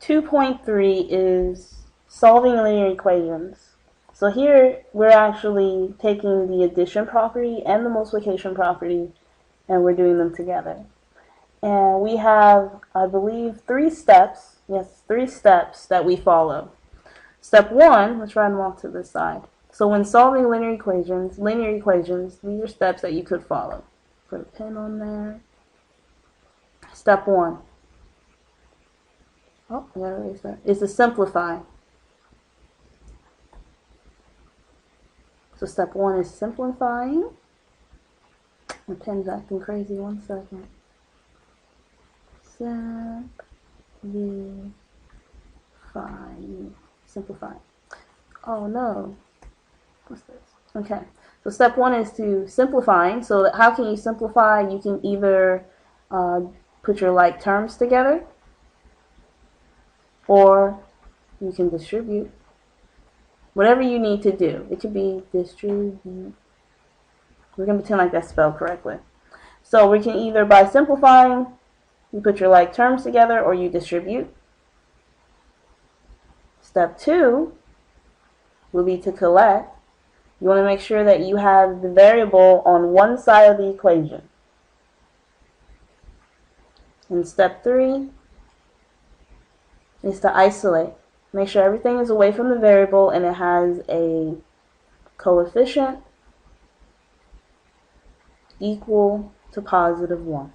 2.3 is solving linear equations. So here we're actually taking the addition property and the multiplication property and we're doing them together. And we have, I believe, 3 steps. Yes, 3 steps that we follow. Step 1, let's run them off to this side. So when solving linear equations, these are steps that you could follow. Put a pin on there. Step 1. Oh, I gotta erase that. Is to simplify. So step 1 is simplifying. My pen's acting crazy. 1 second. Simplify. Oh no. What's this? Okay. So step 1 is to simplifying. So how can you simplify? You can either put your like terms together, or you can distribute. Whatever you need to do. It could be distribute. We're going to pretend like that's spelled correctly. So we can either, by simplifying, you put your like terms together, or you distribute. Step 2 will be to collect. You want to make sure that you have the variable on one side of the equation. And step 3 is to isolate. Make sure everything is away from the variable and it has a coefficient equal to positive 1.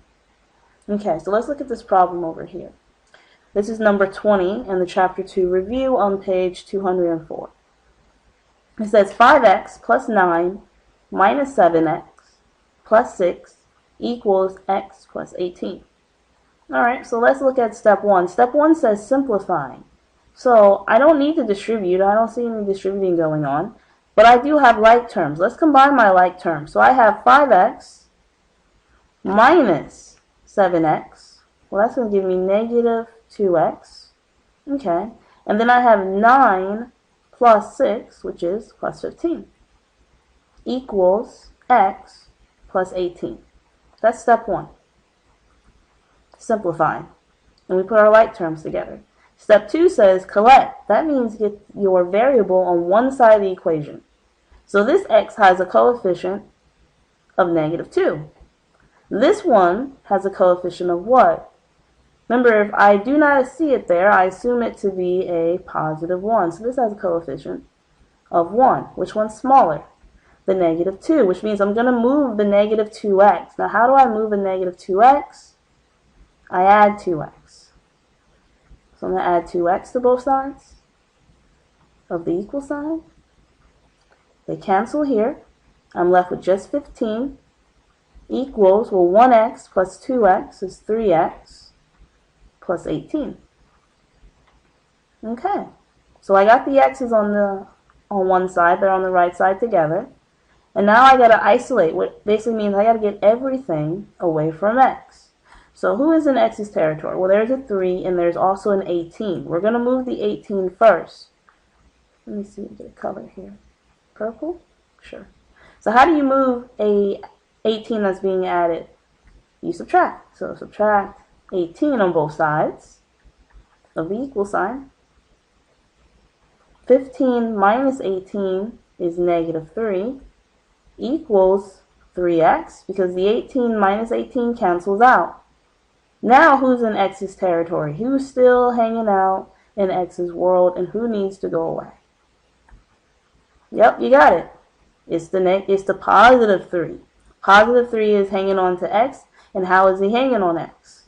Okay, so let's look at this problem over here. This is number 20 in the Chapter 2 review on page 204. It says 5x plus 9 minus 7x plus 6 equals x plus 18. Alright, so let's look at step 1. Step 1 says simplifying. So I don't need to distribute. I don't see any distributing going on. But I do have like terms. Let's combine my like terms. So I have 5x minus 7x. Well, that's going to give me negative 2x. Okay. And then I have 9 plus 6, which is plus 15, equals x plus 18. That's step 1. Simplify. And we put our like terms together. Step 2 says collect. That means get your variable on one side of the equation. So this x has a coefficient of negative 2. This one has a coefficient of what? Remember, if I do not see it there, I assume it to be a positive 1. So this has a coefficient of 1. Which one's smaller? The negative 2, which means I'm going to move the negative 2x. Now, how do I move a negative 2x? I add 2x. So I'm going to add 2x to both sides of the equal sign. They cancel here. I'm left with just 15 equals, well, 1x plus 2x is 3x plus 18. Okay. So I got the x's on one side. They're on the right side together. And now I got to isolate, what basically means I got to get everything away from x. So who is in x's territory? Well, there's a 3 and there's also an 18. We're going to move the 18 first. Let me see, get a color here. Purple? Sure. So how do you move a 18 that's being added? You subtract. So subtract 18 on both sides of the equal sign. 15 minus 18 is negative 3 equals 3x, because the 18 minus 18 cancels out. Now who's in x's territory? Who's still hanging out in x's world, and who needs to go away? Yep, you got it. It's the positive 3. Positive 3 is hanging on to x, and how is he hanging on x?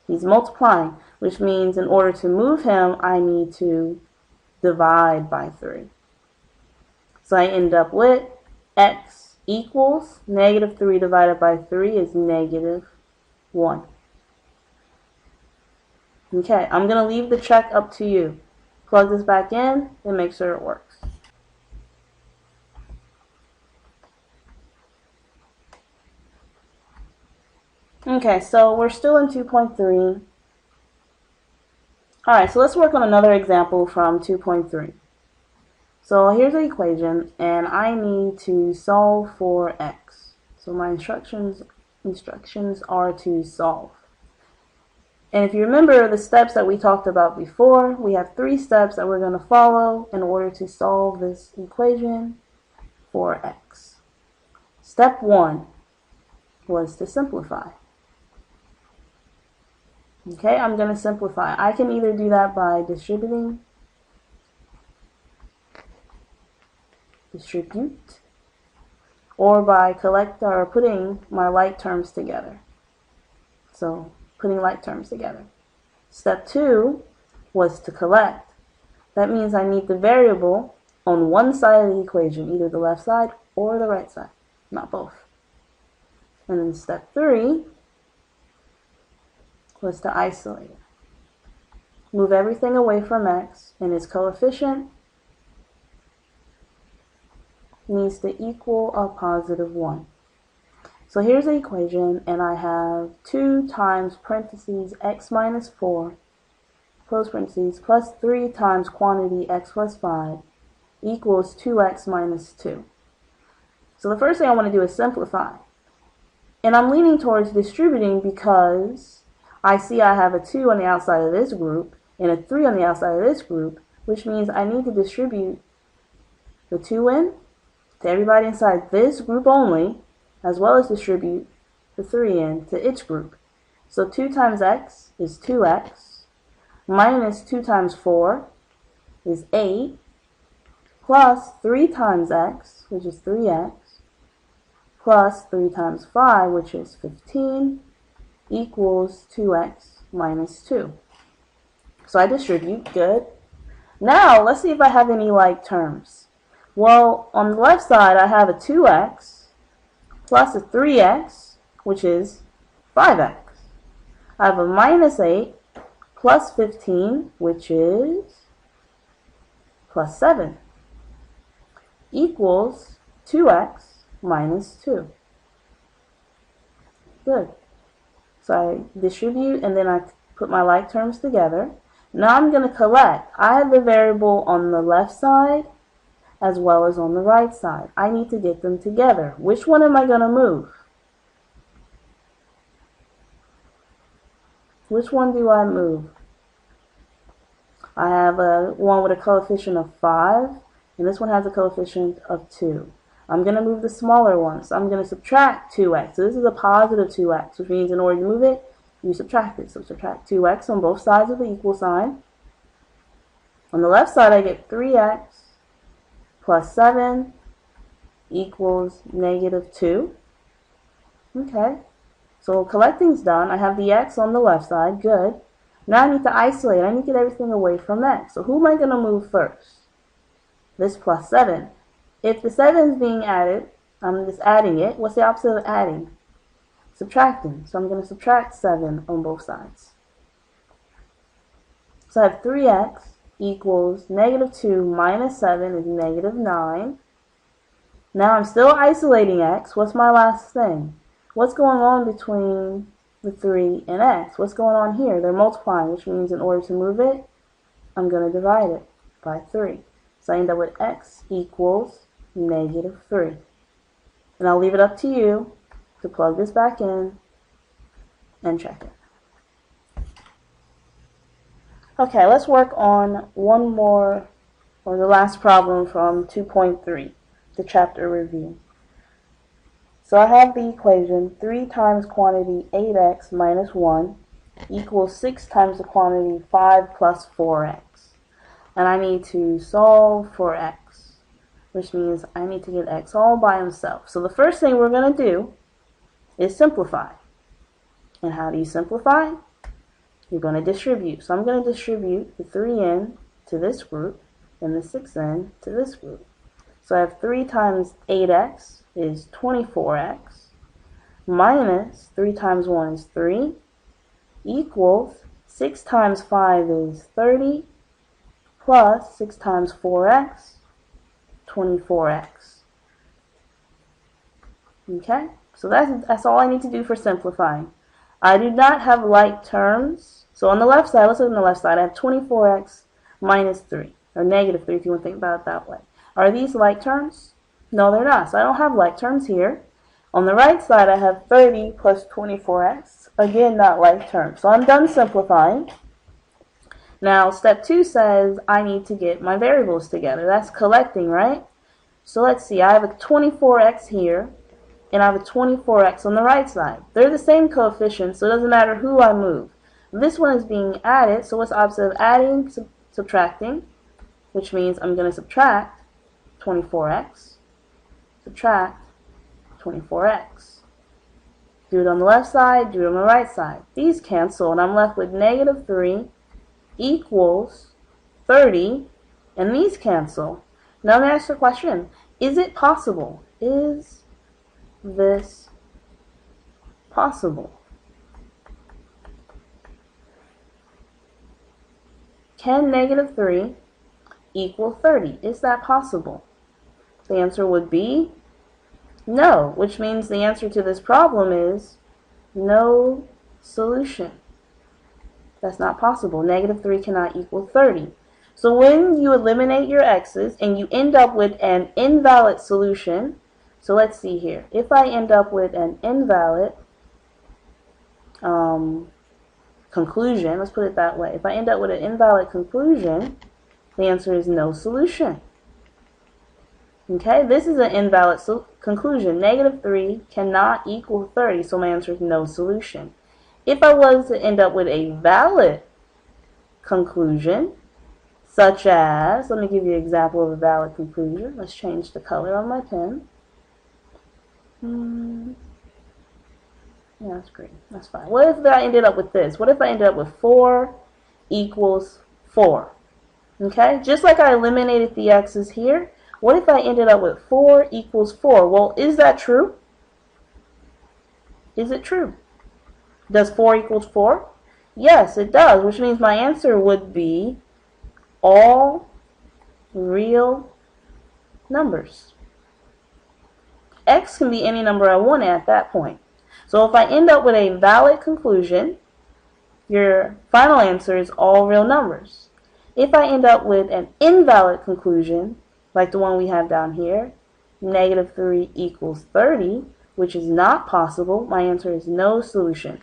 He's multiplying, which means in order to move him, I need to divide by 3. So I end up with x equals negative 3 divided by 3 is negative 1. Okay, I'm going to leave the check up to you. Plug this back in and make sure it works. Okay, so we're still in 2.3. Alright, so let's work on another example from 2.3. So here's the equation, and I need to solve for x. So my instructions are to solve. And if you remember the steps that we talked about before, we have 3 steps that we're going to follow in order to solve this equation for x. Step 1 was to simplify. Okay, I'm going to simplify. I can either do that by distribute, or by putting my like terms together. So, putting like terms together. Step 2 was to collect. That means I need the variable on one side of the equation, either the left side or the right side, not both. And then step 3 was to isolate. Move everything away from x, and its coefficient needs to equal a positive 1. So here's the equation, and I have 2 times parentheses x minus 4, close parentheses, plus 3 times quantity x plus 5 equals 2x minus 2. So the first thing I want to do is simplify. And I'm leaning towards distributing because I see I have a 2 on the outside of this group and a 3 on the outside of this group, which means I need to distribute the 2 in to everybody inside this group only, as well as distribute the 3 in to its group. So 2 times x is 2x, minus 2 times 4 is 8, plus 3 times x, which is 3x, plus 3 times 5, which is 15, equals 2x minus 2. So I distribute, good. Now, let's see if I have any like terms. Well, on the left side, I have a 2x plus a 3x, which is 5x. I have a minus 8 plus 15, which is plus 7, equals 2x minus 2. Good. So I distribute, and then I put my like terms together. Now I'm going to collect. I have the variable on the left side as well as on the right side. I need to get them together. Which one am I going to move? Which one do I move? I have one with a coefficient of 5, and this one has a coefficient of 2. I'm going to move the smaller one, so I'm going to subtract 2x. So this is a positive 2x, which means in order to move it, you subtract it. So subtract 2x on both sides of the equal sign. On the left side, I get 3x plus 7 equals negative 2. Okay, so collecting's done. I have the x on the left side, good. Now I need to isolate. I need to get everything away from x. So who am I going to move first? This plus 7. If the 7 is being added, I'm just adding it. What's the opposite of adding? Subtracting. So I'm going to subtract 7 on both sides. So I have 3x equals negative 2 minus 7 is negative 9. Now I'm still isolating x. What's my last thing? What's going on between the 3 and x? What's going on here? They're multiplying, which means in order to move it, I'm going to divide it by 3. So I end up with x equals negative 3. And I'll leave it up to you to plug this back in and check it. Okay, let's work on one more, or the last problem from 2.3, the chapter review. So I have the equation 3 times quantity 8x minus 1 equals 6 times the quantity 5 plus 4x. And I need to solve for x, which means I need to get x all by himself. So the first thing we're going to do is simplify. And how do you simplify? You're going to distribute. So I'm going to distribute the 3n to this group and the 6n to this group. So I have 3 times 8x is 24x minus 3 times 1 is 3 equals 6 times 5 is 30 plus 6 times 4x, 24x. Okay, so that's all I need to do for simplifying. I do not have like terms. So on the left side, let's look on the left side, I have 24x minus 3, or negative 3 if you want to think about it that way. Are these like terms? No, they're not. So I don't have like terms here. On the right side, I have 30 plus 24x. Again, not like terms. So I'm done simplifying. Now, step 2 says I need to get my variables together. That's collecting, right? So let's see. I have a 24x here, and I have a 24x on the right side. They're the same coefficients, so it doesn't matter who I move. This one is being added, so what's the opposite of adding? Subtracting, which means I'm going to subtract 24x, subtract 24x. Do it on the left side, do it on the right side. These cancel, and I'm left with negative 3 equals 30, and these cancel. Now I'm going to ask the question, is it possible? Is this possible? Can negative 3 equal 30? Is that possible? The answer would be no, which means the answer to this problem is no solution. That's not possible. Negative 3 cannot equal 30. So when you eliminate your x's and you end up with an invalid solution, so let's see here. If I end up with an invalid conclusion, let's put it that way. If I end up with an invalid conclusion, the answer is no solution. Okay, this is an invalid conclusion. Negative 3 cannot equal 30, so my answer is no solution. If I was to end up with a valid conclusion, such as, let me give you an example of a valid conclusion. Let's change the color on my pen. Yeah, that's great. That's fine. What if I ended up with this? What if I ended up with 4 equals 4? Okay, just like I eliminated the x's here, what if I ended up with 4 equals 4? Well, is that true? Is it true? Does 4 equals 4? Yes, it does, which means my answer would be all real numbers. X can be any number I want at that point. So if I end up with a valid conclusion, your final answer is all real numbers. If I end up with an invalid conclusion, like the one we have down here, negative 3 equals 30, which is not possible, my answer is no solution.